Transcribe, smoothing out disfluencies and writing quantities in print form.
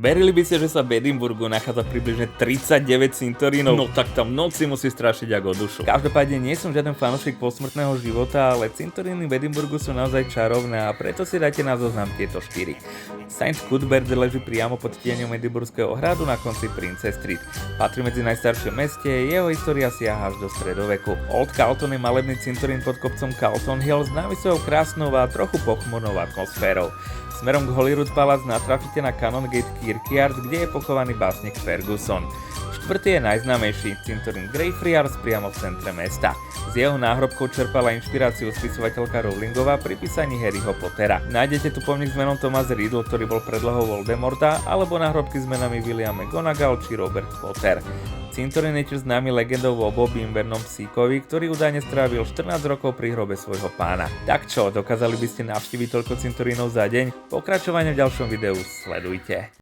Verili by ste, že sa v Edinburgu nachádza približne 39 cintorínov? No tak tam noci musí strašiť ako dušu. Každopádne nie som žiaden fanúšik posmrtného života, ale cintoríny v Edinburgu sú naozaj čarovné a preto si dajte na zoznam tieto 4. St. Cuthbert leží priamo pod tieňom Edinburského hradu na konci Princess Street. Patrí medzi najstaršie meste, jeho história siaha až do stredoveku. Old Calton je malebný cintorín pod kopcom Calton Hill známy svojou krásnou a trochu pochmurnou atmosférou. Smerom k Holyrood Palace natrafíte na Canongate Kirkyard, kde je pochovaný básnik Ferguson. Štvrtý je najznámejší, cintorín Greyfriars priamo v centre mesta. Z jeho náhrobkou čerpala inšpiráciu spisovateľka Rowlingová pri písaní Harryho Pottera. Nájdete tu pomník s menom Thomas Riddle, ktorý bol predlohou Voldemorta, alebo náhrobky s menami William McGonagall či Robert Potter. Cintorín je tiež známy legendou o Bobby Imbernom psíkovi, ktorý údajne strávil 14 rokov pri hrobe svojho pána. Tak čo, dokázali by ste navštíviť toľko cintorínov za deň? Pokračovanie v ďalšom videu sledujte.